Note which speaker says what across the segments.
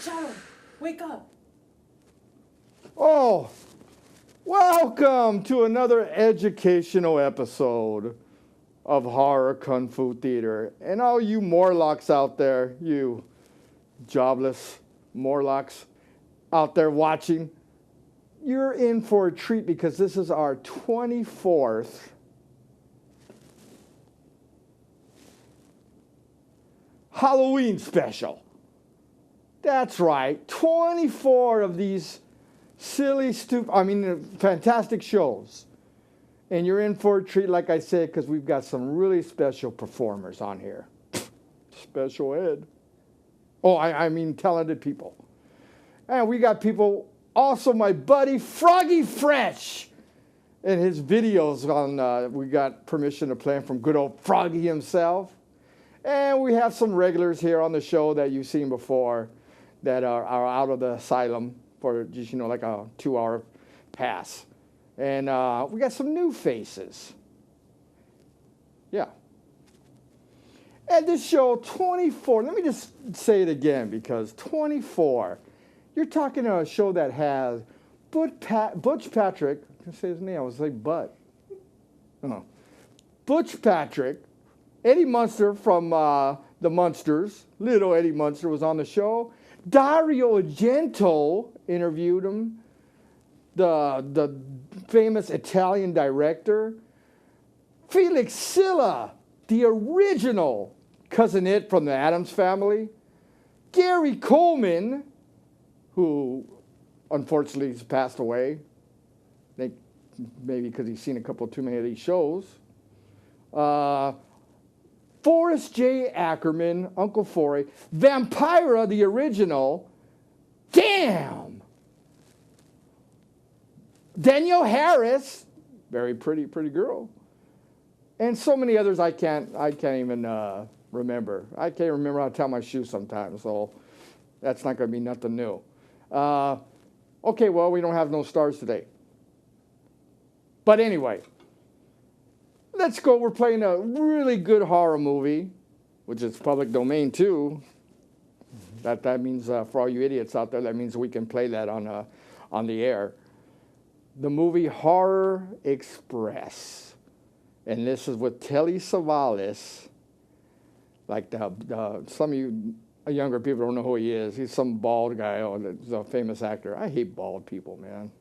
Speaker 1: Shadow, wake up.
Speaker 2: Oh, welcome to another educational episode of Horror Kung Fu Theater. And all you Morlocks out there, you jobless Morlocks out there watching, you're in for a treat because this is our 24th Halloween special. That's right, 24 of these silly, fantastic shows. And you're in for a treat, like I said, because we've got some really special performers on here. Special ed. Oh, I mean talented people. And we got people, also my buddy Froggy Fresh. And his videos on, we got permission to play him from good old Froggy himself. And we have some regulars here on the show that you've seen before that are out of the asylum for just, like a 2-hour pass. And we got some new faces. Yeah. And this show, 24, let me just say it again because 24, you're talking a show that has Butch Patrick, I can say his name, I was like Butt. Oh. Butch Patrick, Eddie Munster from the Munsters, little Eddie Munster was on the show. Dario Argento interviewed him, the famous Italian director. Felix Silla, the original Cousin It from the Addams Family. Gary Coleman, who unfortunately has passed away. I think maybe because he's seen a couple too many of these shows. Forrest J. Ackerman, Uncle Forey. Vampira, the original. Damn! Danielle Harris, very pretty girl. And so many others I can't even remember. I can't remember how to tie my shoes sometimes, so that's not going to be nothing new. Okay, well, we don't have no stars today. But anyway, let's go. We're playing a really good horror movie, which is public domain too. That means for all you idiots out there, that means we can play that on the air. The movie Horror Express, and this is with Telly Savalas. Like some of you younger people don't know who he is. He's some bald guy. He's a famous actor. I hate bald people, man.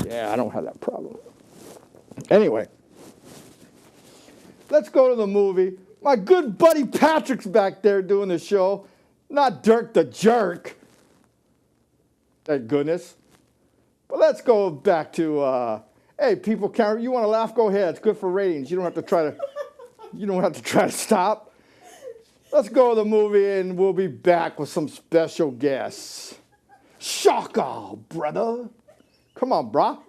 Speaker 2: Yeah, I don't have that problem. Anyway, let's go to the movie. My good buddy Patrick's back there doing the show, not Dirk the Jerk. Thank goodness. But let's go back to, hey, people, you want to laugh? Go ahead. It's good for ratings. You don't have to try to stop. Let's go to the movie, and we'll be back with some special guests. Shaka, brother. Come on, brah.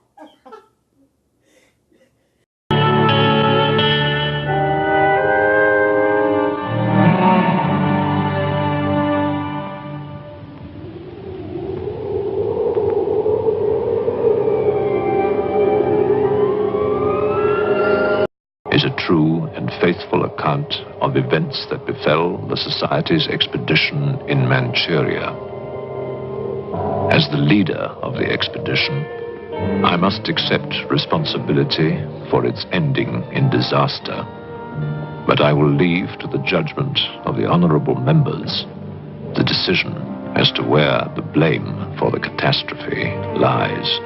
Speaker 3: Is a true and faithful account of events that befell the Society's expedition in Manchuria. As the leader of the expedition, I must accept responsibility for its ending in disaster, but I will leave to the judgment of the honorable members the decision as to where the blame for the catastrophe lies.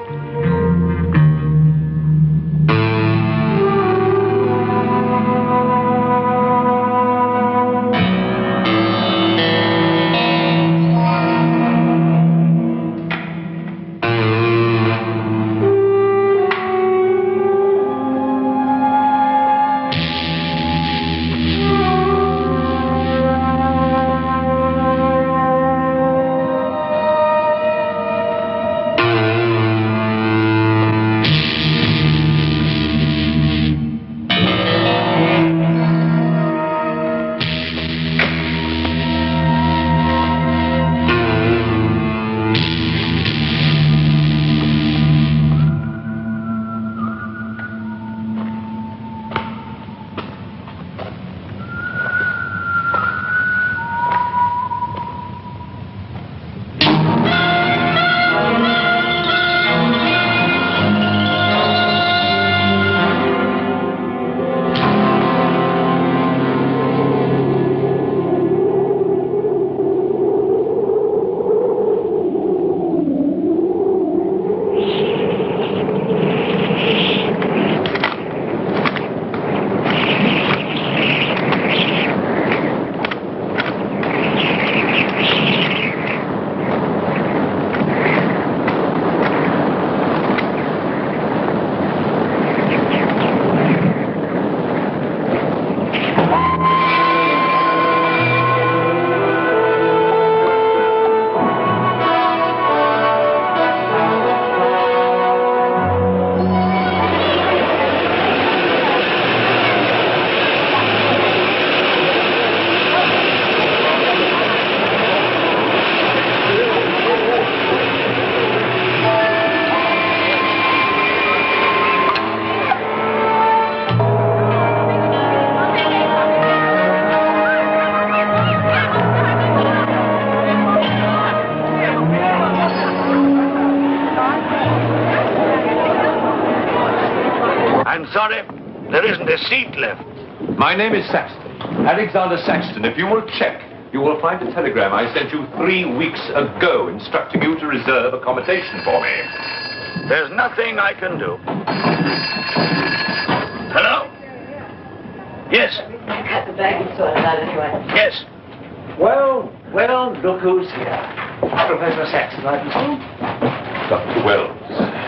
Speaker 1: There isn't a seat left.
Speaker 3: My name is Saxton. Alexander Saxton. If you will check, you will find a telegram I sent you 3 weeks ago instructing you to reserve accommodation for me.
Speaker 1: There's nothing I can do. Hello? Yes.
Speaker 4: At the baggage sorted out anyway.
Speaker 1: Yes.
Speaker 5: Well, look who's here. Professor Saxton, I presume?
Speaker 3: Dr. Wells.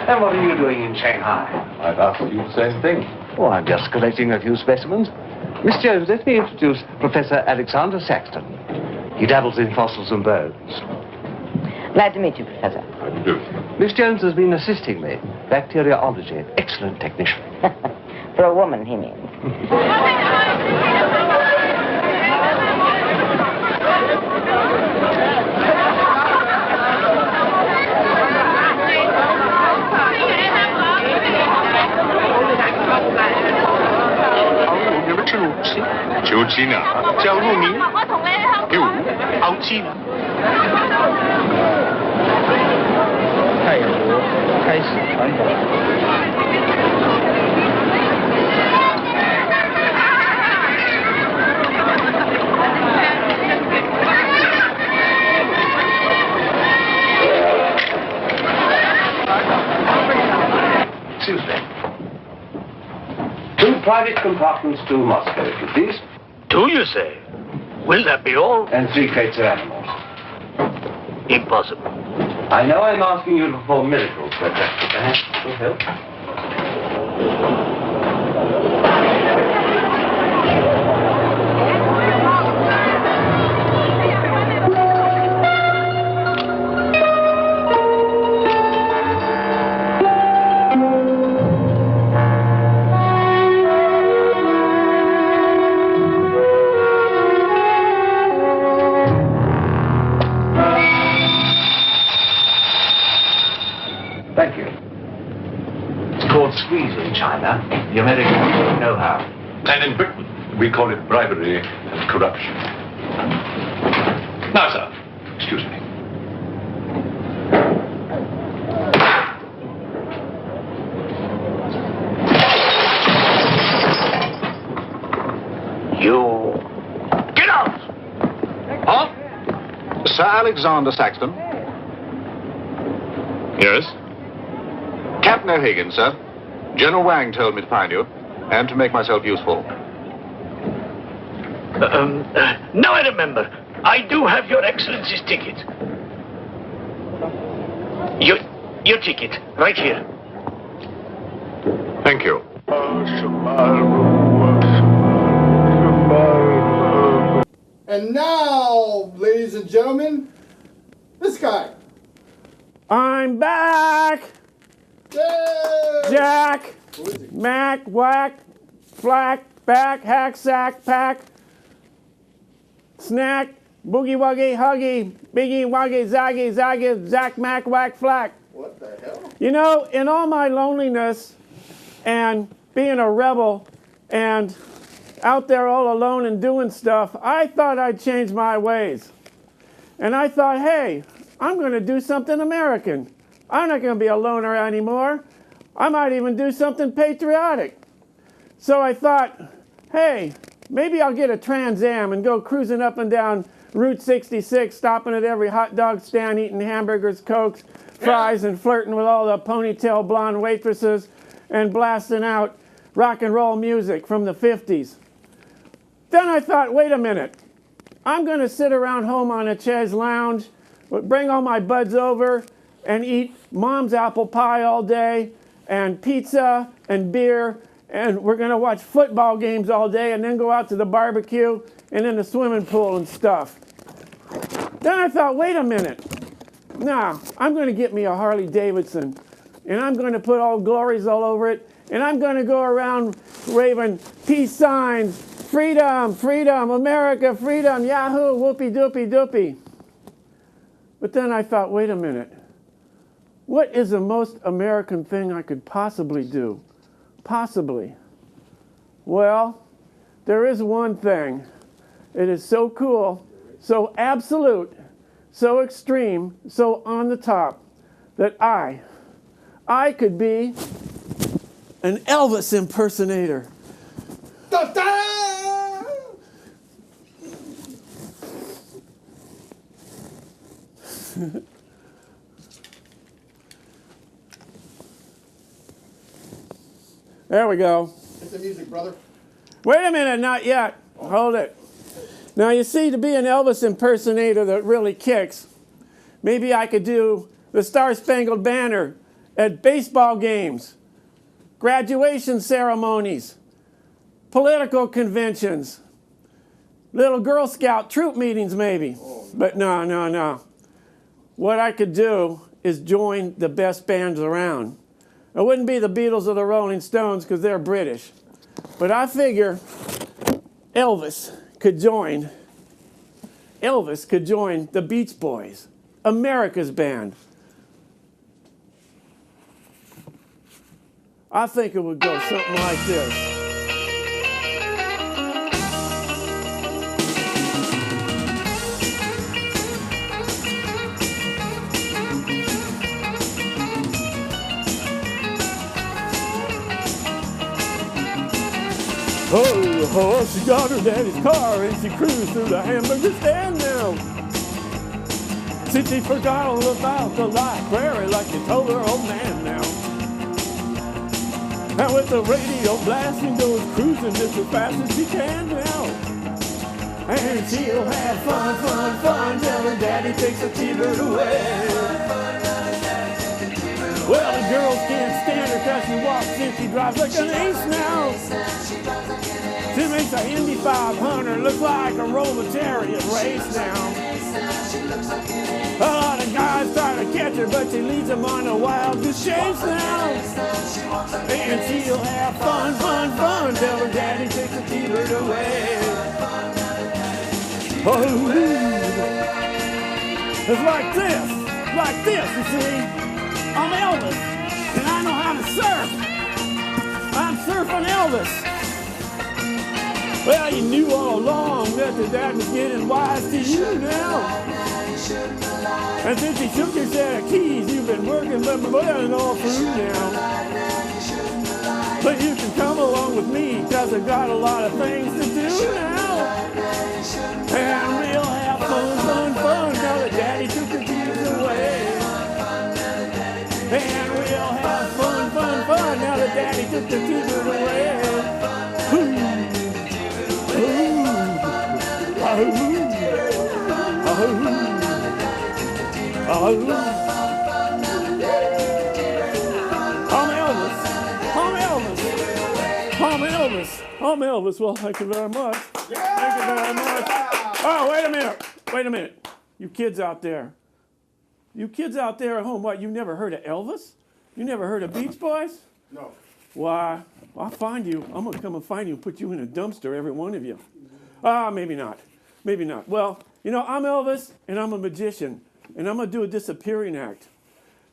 Speaker 5: And what are you doing in Shanghai?
Speaker 3: I've asked you the same thing.
Speaker 5: Oh, I'm just collecting a few specimens. Miss Jones, let me introduce Professor Alexander Saxton. He dabbles in fossils and bones.
Speaker 4: Glad to meet you, Professor.
Speaker 3: How do you do?
Speaker 5: Miss Jones has been assisting me. Bacteriology. Excellent technician.
Speaker 4: For a woman, he means.
Speaker 5: Excuse me. 2 private compartments to Moscow, if you please.
Speaker 1: 2, you say? Will that be all?
Speaker 5: And 3 crates of animals.
Speaker 1: Impossible.
Speaker 5: I know I'm asking you to perform miracles, but perhaps it will help. Thank you. It's called squeeze in China. The Americans know how.
Speaker 3: And in Britain, we call it bribery and corruption. Now, sir, excuse me.
Speaker 1: You... Get out!
Speaker 6: Huh? Sir Alexander Saxton?
Speaker 3: Yes?
Speaker 6: Captain O'Hagan, sir. General Wang told me to find you, and to make myself useful.
Speaker 1: Now I remember. I do have your Excellency's ticket. Your ticket, right here.
Speaker 6: Thank you.
Speaker 2: And now, ladies and gentlemen, this guy.
Speaker 7: I'm back!
Speaker 2: Yay!
Speaker 7: Jack!
Speaker 2: Who is he?
Speaker 7: Mack, whack, flack, back, hack, sack, pack, snack, boogie wuggy, huggy, biggie wuggy, zaggy, zaggy, zack, mack, whack, flack.
Speaker 2: What the hell?
Speaker 7: You know, in all my loneliness and being a rebel and out there all alone and doing stuff, I thought I'd change my ways. And I thought, hey, I'm going to do something American. I'm not going to be a loner anymore. I might even do something patriotic. So I thought, hey, maybe I'll get a Trans Am and go cruising up and down Route 66, stopping at every hot dog stand, eating hamburgers, Cokes, fries, and flirting with all the ponytail blonde waitresses and blasting out rock and roll music from the 50s. Then I thought, wait a minute. I'm going to sit around home on a chaise lounge, bring all my buds over, and eat mom's apple pie all day, and pizza and beer, and we're going to watch football games all day, and then go out to the barbecue and in the swimming pool and stuff. Then I thought, wait a minute. Now, I'm going to get me a Harley Davidson, and I'm going to put all glories all over it, and I'm going to go around waving peace signs, freedom, freedom, America, freedom, yahoo, whoopee doopie doopie. But then I thought, wait a minute. What is the most American thing I could possibly do? Possibly. Well, there is one thing. It is so cool, so absolute, so extreme, so on the top, that I could be an Elvis impersonator.
Speaker 2: da, da.
Speaker 7: There we go.
Speaker 2: It's the music, brother.
Speaker 7: Wait a minute, not yet. Hold it. Now you see, to be an Elvis impersonator that really kicks, maybe I could do the Star-Spangled Banner at baseball games, graduation ceremonies, political conventions, little Girl Scout troop meetings maybe. But no. What I could do is join the best bands around. It wouldn't be the Beatles or the Rolling Stones because they're British. But I figure Elvis could join the Beach Boys, America's band. I think it would go something like this. Oh, she got her daddy's car and she cruised through the hamburger stand now. She forgot all about the library like she told her old man now. And with the radio blasting, goes cruising just as fast as she can now. And she'll have fun till her daddy takes a T-bird away. Well, the girls can't stand her cause she walks in, she drives like an ace now. She makes a Indy 500 look like a Roman chariot race now. A lot of guys try to catch her, but she leads them on a wild goose chase now. And she'll have fun till her daddy takes a T-bird away. Oh, it's like this, you see. I'm Elvis, and I know how to surf. I'm surfing Elvis. Well, you knew all along that the dad was getting wise to you now. And since he took your set of keys, you've been working but blowing all through now. But you can come along with me, cause I've got a lot of things to do now. And we'll have fun, now that daddy took the keys away. And we'll have fun, now that daddy took the T-bird away. I'm Elvis. Well, thank you very much. Thank you very much. Oh, wait a minute. You kids out there at home, what, you never heard of Elvis? You never heard of Beach Boys?
Speaker 2: No.
Speaker 7: Why, I'll find you. I'm going to come and find you and put you in a dumpster, every one of you. Maybe not. Well, you know, I'm Elvis, and I'm a magician, and I'm going to do a disappearing act.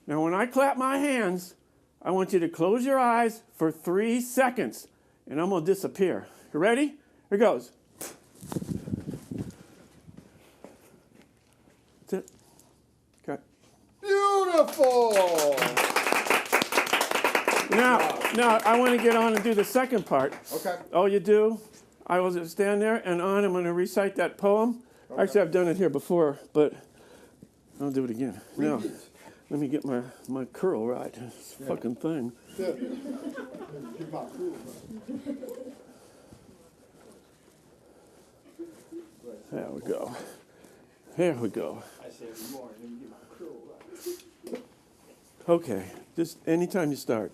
Speaker 7: Now, when I clap my hands, I want you to close your eyes for 3 seconds, and I'm going to disappear. You ready? Here goes. That's it. Okay.
Speaker 2: Beautiful.
Speaker 7: Now, I want to get on and do the second part.
Speaker 2: Okay.
Speaker 7: Oh, you do? I will just stand there and I'm going to recite that poem. Okay. Actually, I've done it here before, but I'll do it again. Now, let me get my curl right. This fucking thing. There we go. Here we go. Okay, just anytime you start.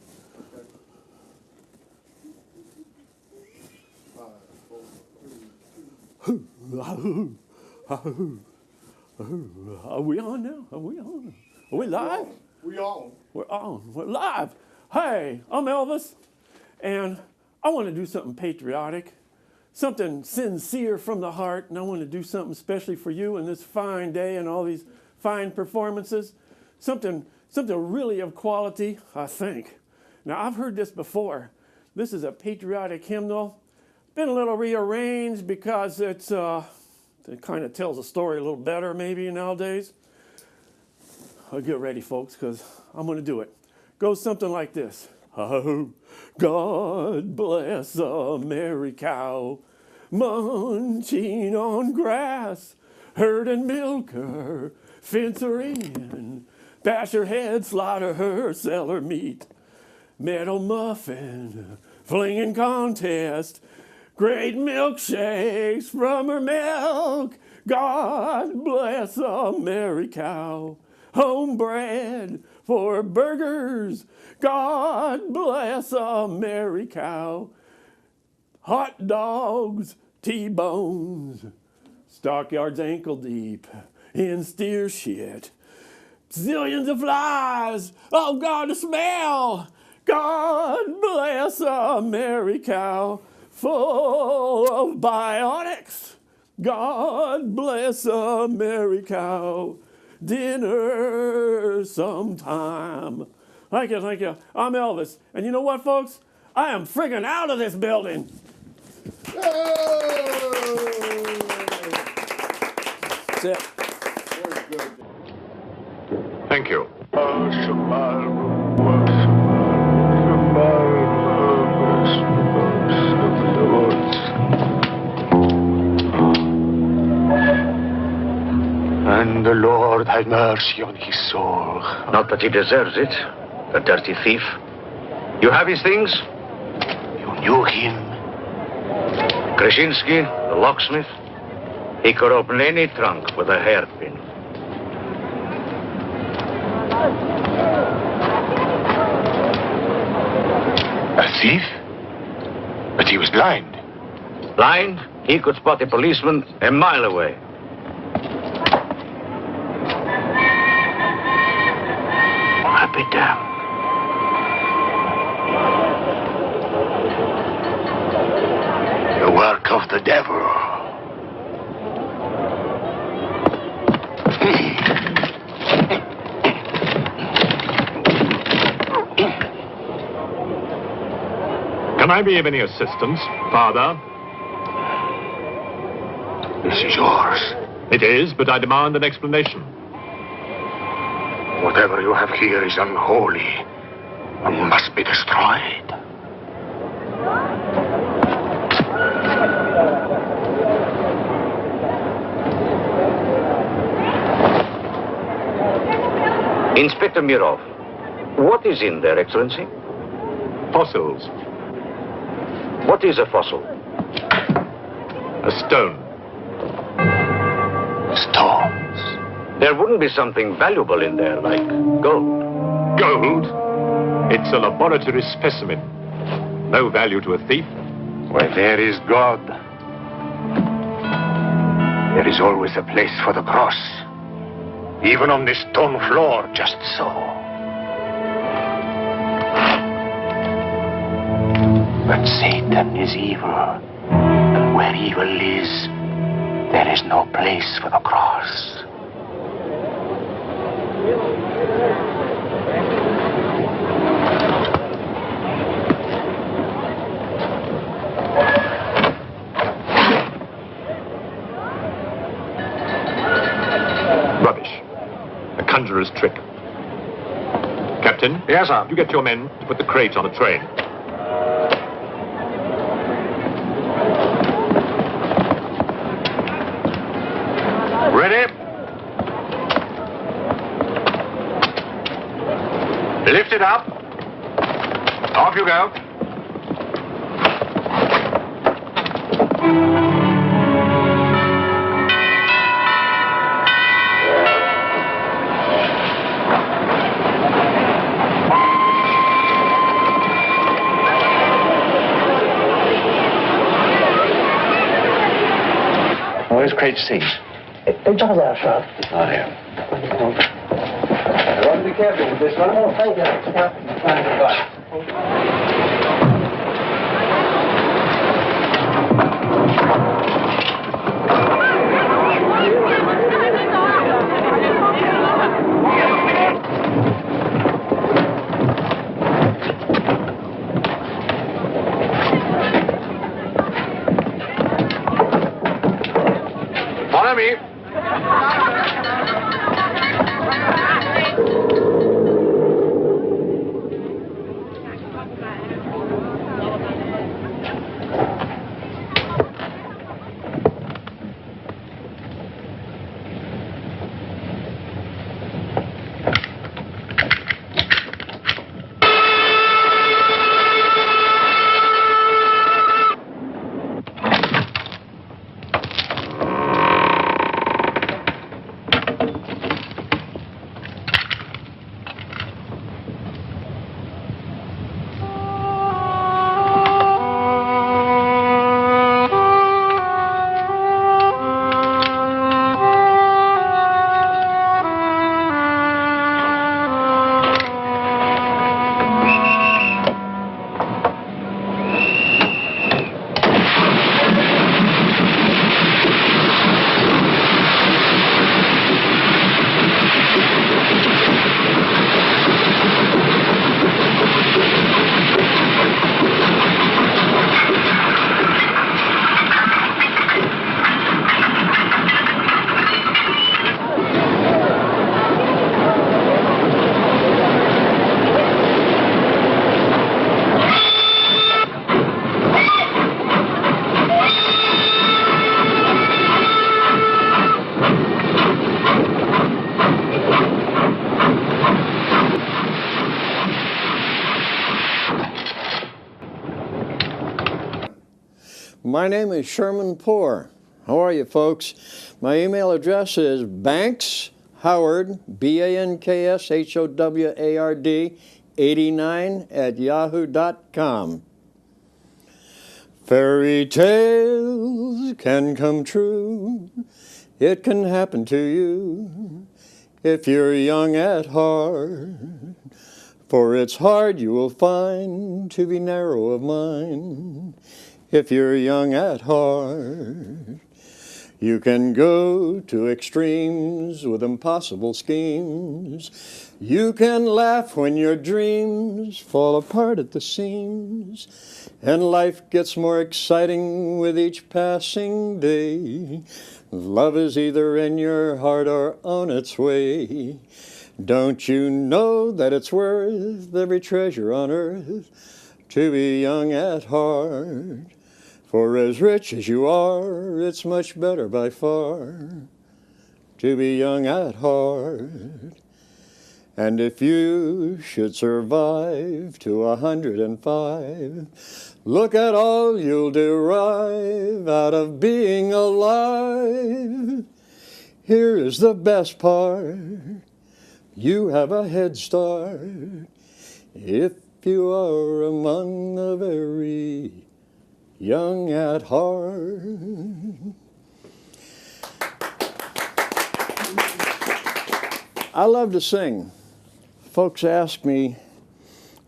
Speaker 7: Are we on now? Are we on? Are we live?
Speaker 2: We on.
Speaker 7: We're on. We're live. Hey, I'm Elvis, and I want to do something patriotic, something sincere from the heart, and I want to do something especially for you on this fine day and all these fine performances, something really of quality, I think. Now, I've heard this before. This is a patriotic hymnal. Been a little rearranged because it kind of tells a story a little better maybe nowadays. I'll get ready, folks, because I'm going to do it. Goes something like this. Oh, God bless America, munching on grass, herding milk her, fence her in, bash her head, slaughter her, sell her meat, metal muffin, flinging contest, great milkshakes from her milk. God bless America, homebred for burgers. God bless America, hot dogs, T-bones, stockyards ankle deep in steer shit. Zillions of flies, oh God, the smell. God bless America, full of bionics. God bless America, dinner sometime. Thank you, thank you. I'm Elvis. And you know what, folks? I am friggin' out of this building. That's it.
Speaker 3: Thank you.
Speaker 1: And the Lord had mercy on his soul. Not that he deserves it, the dirty thief. You have his things? You knew him? Krasinski, the locksmith, he could open any trunk with a hairpin.
Speaker 8: A thief? But he was blind.
Speaker 1: Blind? He could spot a policeman a mile away. I'll be damned.
Speaker 8: The work of the devil.
Speaker 3: Can I be of any assistance, Father?
Speaker 8: This is yours.
Speaker 3: It is, but I demand an explanation.
Speaker 8: Whatever you have here is unholy and must be destroyed.
Speaker 1: Inspector Mirov, what is in there, Excellency?
Speaker 3: Fossils.
Speaker 1: What is a fossil?
Speaker 3: A stone.
Speaker 8: Stones.
Speaker 1: There wouldn't be something valuable in there, like gold.
Speaker 3: Gold? It's a laboratory specimen. No value to a thief.
Speaker 8: Where there is God, there is always a place for the cross. Even on this stone floor, just so. But Satan is evil. And where evil is, there is no place for the cross.
Speaker 3: Rubbish. A conjurer's trick. Captain?
Speaker 6: Yes, sir.
Speaker 3: You get your men to put the crate on a train.
Speaker 6: Ready? Lift it up. Off you go.
Speaker 5: Where's crate C?
Speaker 9: It's all there, sir.
Speaker 5: It's not here.
Speaker 9: I want to be careful with this one. Oh, thank you.
Speaker 6: Follow me.
Speaker 10: My name is Sherman Poor. How are you, folks? My email address is bankshoward, BANKSHOWARD, 89 @yahoo.com. Fairy tales can come true. It can happen to you if you're young at heart. For it's hard, you will find, to be narrow of mind if you're young at heart. You can go to extremes with impossible schemes. You can laugh when your dreams fall apart at the seams. And life gets more exciting with each passing day. Love is either in your heart or on its way. Don't you know that it's worth every treasure on earth to be young at heart? For as rich as you are, it's much better by far to be young at heart. And if you should survive to 105, look at all you'll derive out of being alive. Here is the best part. You have a head start if you are among the very young at heart. I love to sing. Folks ask me,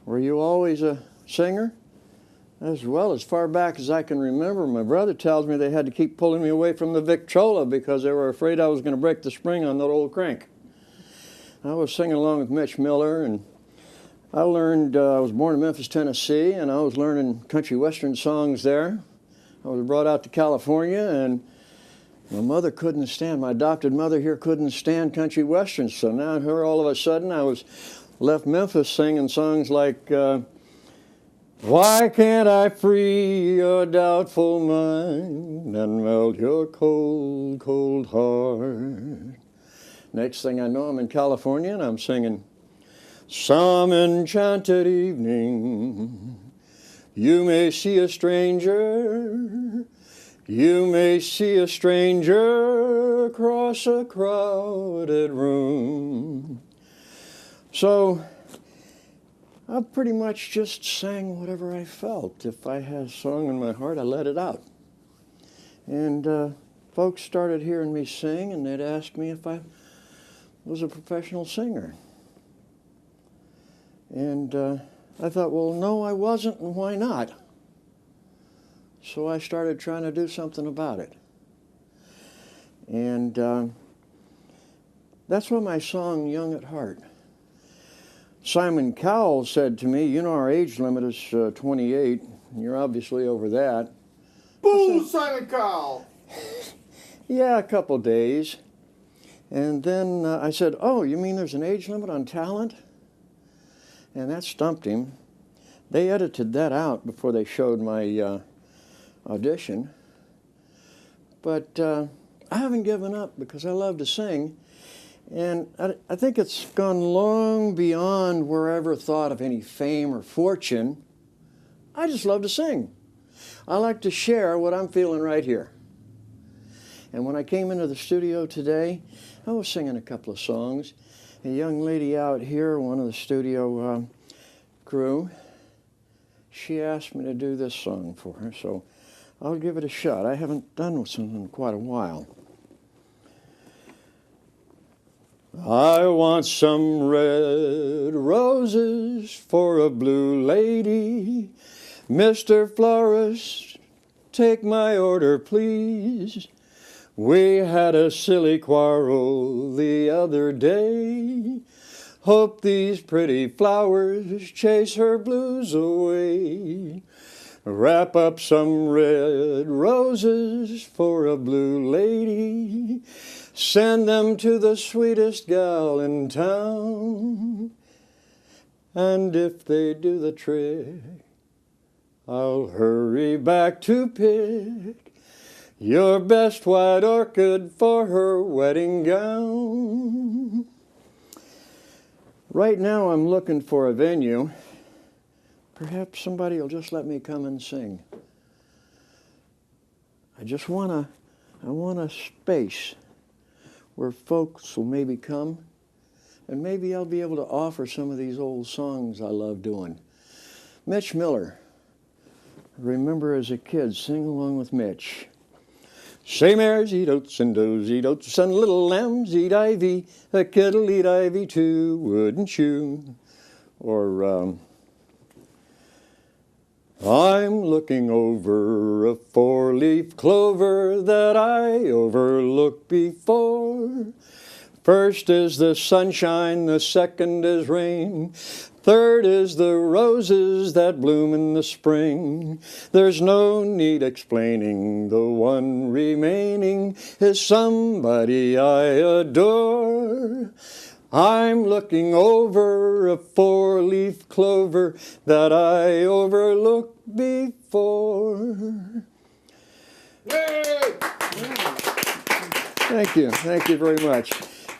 Speaker 10: were you always a singer? As well, as far back as I can remember, my brother tells me they had to keep pulling me away from the Victrola because they were afraid I was going to break the spring on that old crank. I was singing along with Mitch Miller, and I learned, I was born in Memphis, Tennessee, and I was learning country western songs there. I was brought out to California, and my mother couldn't stand, my adopted mother here couldn't stand country westerns. So now here all of a sudden I was left Memphis singing songs like, why can't I free your doubtful mind and melt your cold, cold heart? Next thing I know, I'm in California and I'm singing, some enchanted evening, you may see a stranger, you may see a stranger across a crowded room. So I pretty much just sang whatever I felt. If I had a song in my heart, I let it out. And folks started hearing me sing, and they'd ask me if I was a professional singer. And I thought, well, no, I wasn't, and why not? So I started trying to do something about it. And that's why my song, Young at Heart. Simon Cowell said to me, you know, our age limit is 28, and you're obviously over that.
Speaker 2: Boo, Simon Cowell!
Speaker 10: Yeah, a couple days. And then I said, oh, you mean there's an age limit on talent? And that stumped him. They edited that out before they showed my audition. But I haven't given up because I love to sing. And I think it's gone long beyond where I ever thought of any fame or fortune. I just love to sing. I like to share what I'm feeling right here. And when I came into the studio today, I was singing a couple of songs. A young lady out here, one of the studio crew, she asked me to do this song for her, so I'll give it a shot. I haven't done this in quite a while. I want some red roses for a blue lady. Mr. Florist, take my order, please. We had a silly quarrel the other day. Hope these pretty flowers chase her blues away. Wrap up some red roses for a blue lady. Send them to the sweetest gal in town. And if they do the trick, I'll hurry back to pick your best white orchid for her wedding gown. Right now I'm looking for a venue. Perhaps somebody will just let me come and sing. I want a space where folks will maybe come, and maybe I'll be able to offer some of these old songs I love doing. Mitch Miller, I remember as a kid singing along with Mitch. Say mares eat oats and does eat oats and little lambs eat ivy, a kid'll eat ivy too, wouldn't you? Or I'm looking over a four-leaf clover that I overlooked before. First is the sunshine, the second is rain, third is the roses that bloom in the spring. There's no need explaining, the one remaining is somebody I adore. I'm looking over a four-leaf clover that I overlooked before.
Speaker 2: Yay!
Speaker 10: Thank you very much.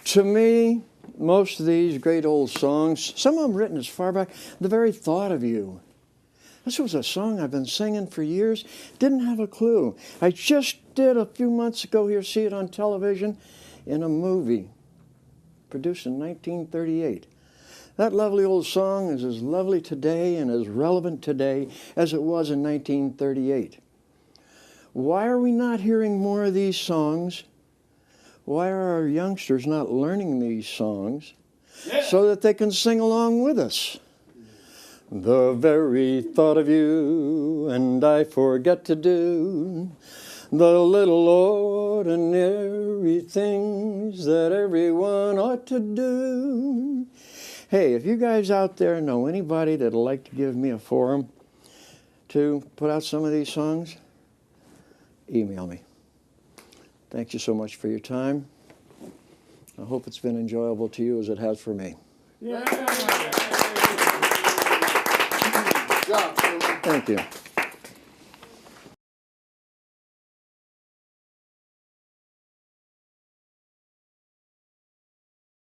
Speaker 10: To me, most of these great old songs, some of them written as far back, the very thought of you. This was a song I've been singing for years, didn't have a clue. I just did a few months ago here, see it on television in a movie produced in 1938. That lovely old song is as lovely today and as relevant today as it was in 1938. Why are we not hearing more of these songs? Why are our youngsters not learning these songs so that they can sing along with us? The very thought of you and I forget to do the little ordinary things that everyone ought to do. Hey, if you guys out there know anybody that'd like to give me a forum to put out some of these songs, email me. Thank you so much for your time. I hope it's been enjoyable to you as it has for me.
Speaker 2: Yeah.
Speaker 10: Thank you.